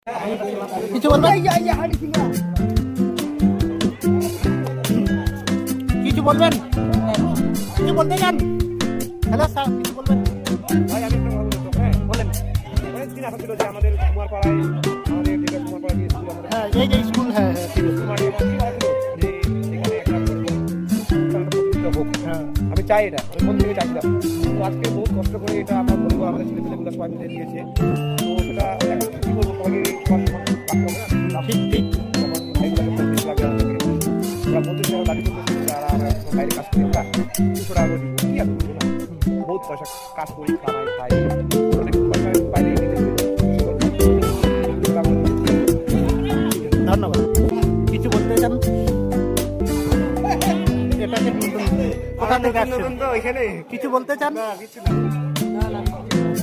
কিছু বলবেন? কিছু বলবেন? কিছু বলতে চান? হ্যালো স্যার, কিছু বলবেন? ভাই আমি একটা ভালো বলতো, হ্যাঁ বলেন। অনেকদিন আশা ছিল যে আমাদের কুমারপাড়ায় আমাদের যেটা কুমারপাড়া দিয়ে স্কুল আমাদের হ্যাঁ, এই যে স্কুল, হ্যাঁ হ্যাঁ ঠিক আছে। কুমারী আমার কি ভালো ছিল যে এখানে একটা প্রতিযোগিতা হোক। হ্যাঁ, আমি চাই এটা, আমি মন থেকে চাইছিলাম। তো আজকে বহুত কষ্ট করে এটা আমরা বলবো আমাদের ছেলেপেলেগুলো সবাই মিলে দিয়েছে। তো সেটা এখন কি বলবো, সবাইকে সবার সমান রাখতে হবে না? ঠিক ঠিক। যেমন ভাইগুলোকে বলতে লাগে আমাদেরকে, ওরা বলতে চাই দাবি করতে যারা আমরা বাইরে কাজ করি, আমরা 200 টাকা করে দিব, কি আছে বলবো না? বহুত পয়সা কাজ করি, কামাই খাই, অনেক পয়সা বাইরে নিতে ধন্যবাদ। কিছু বলতে চান? এটাকে কোথা থেকে আসছেন? তো এখানে কিছু বলতে চান? না কিছু না।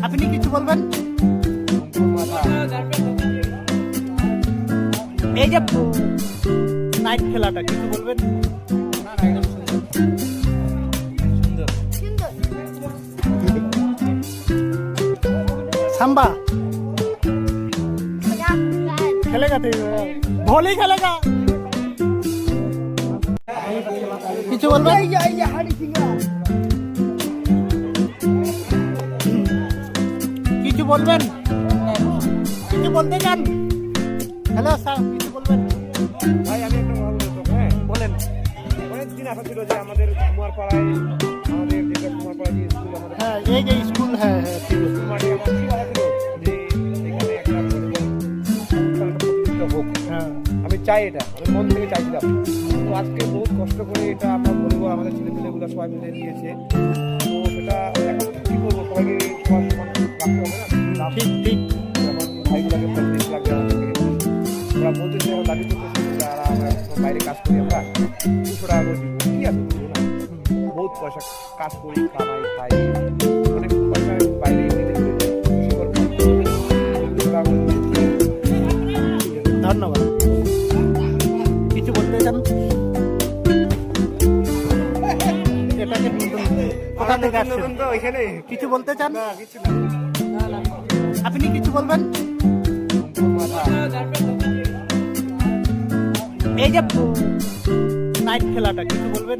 আপনি কিছু বলবেন? এই যে নাইট খেলাটা কিছু বলবেন? সাম্বা खेलेगा तो ভলি খেলেগা। কিছু বলবেন? কিছু বলবেন? কিছু বলতে চান? হ্যালো স্যার, কিছু বলবেন? ভাই আমি একটা ভালো বলতো, হ্যাঁ বলেন। অনেকদিন আশা ছিল যে আমাদের কুমারপাড়ায় আমাদের যেটা কুমারপাড়া দিয়ে স্কুল আমাদের হ্যাঁ, এই যে স্কুল, হ্যাঁ হ্যাঁ ঠিক আছে। কুমারী আমার কি ভালো ছিল যে এখানে একটা প্রতিযোগিতা হোক। হ্যাঁ, আমি চাই এটা, আমি মন থেকে চাইছিলাম। তো আজকে বহুত কষ্ট করে এটা আমরা বলবো আমাদের ছেলেপেলেগুলো সবাই মিলে দিয়েছে। তো সেটা এখন কি বলবো, সবাইকে সবার সমান রাখতে হবে না? ঠিক ঠিক। যেমন ভাইগুলোকে বলতে লাগে আমাদেরকে, ওরা বলতে চাই দাবি করতে যারা আমরা বাইরে কাজ করি, আমরা 200 টাকা করে দিব, কি আছে বলবো না? বহুত পয়সা কাজ করি, কামাই খাই, অনেক পয়সা বাইরে নিতে ধন্যবাদ। কিছু বলতে চান? এটাকে কোথা থেকে আসছেন? তো এখানে কিছু বলতে চান? না কিছু না। আপনি কিছু বলবেন? এই যে নাইট খেলাটা কিছু বলবেন?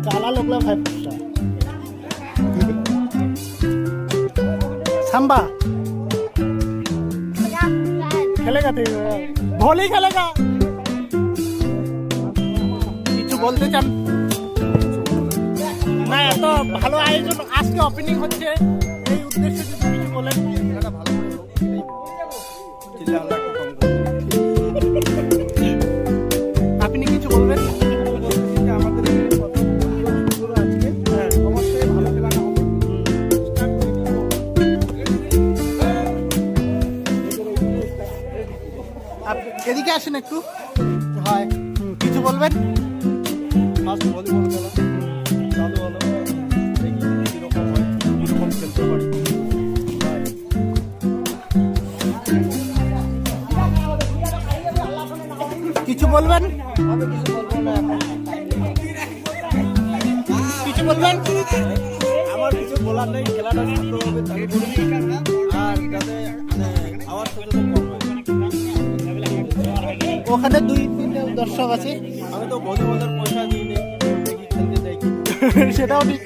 काला लोकला 5 स्टार सांबा खेलेगा तो ভলি খেলেগা। কিছু বলতে চান? না, এত ভালো আয়োজন, আজকে ওপেনিং হচ্ছে, এই উদ্দেশ্যে যদি কিছু বলেন। আপনি কিছু বলবেন? এদিকে আসেন একটু। হয়, কিছু বলবেন? কিছু বলবেন? কিছু বলবেন? আমার কিছু বলার নেই, খেলাটা সুন্দরভাবে চালু করবি আর যাতে আমার সাথে কম হয়। ওখানে 2-3 দর্শক আছে। আমি তো বধুবাদের পয়সা দিই নেই, দেখি খেলতে দেখি। সেটাও ঠিক।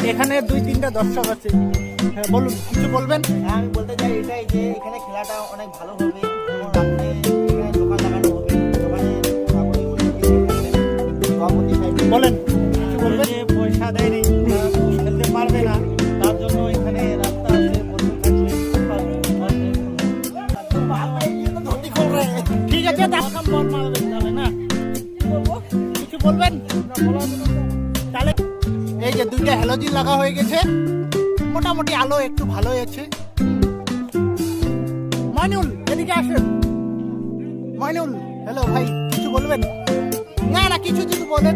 এখানে 2-3টা দর্শক আছে। হ্যাঁ বলুন, কিছু বলবেন? আমি বলতে চাই এটাই যে এখানে খেলাটা অনেক ভালো হবে এবং রাত্রে এখানে দোকান লাগানো হবে, দোকানে সভাপতি সাহেব বলেন, কিছু বলবেন? যে পয়সা দেয়নি খেলতে পারবে না, তার জন্য এখানে রাস্তা আছে, বসে থাকবে। ঠিক আছে, দাম বল মারবেন তাহলে না? কিছু বলবেন? তাহলে এই যে 2টা হ্যালোজিন লাগা হয়ে গেছে, মোটামুটি আলো একটু ভালোই আছে। মইনুল এদিকে আসেন। মইনুল, হ্যালো ভাই, কিছু বলবেন? না না, কিছু যদি বলেন।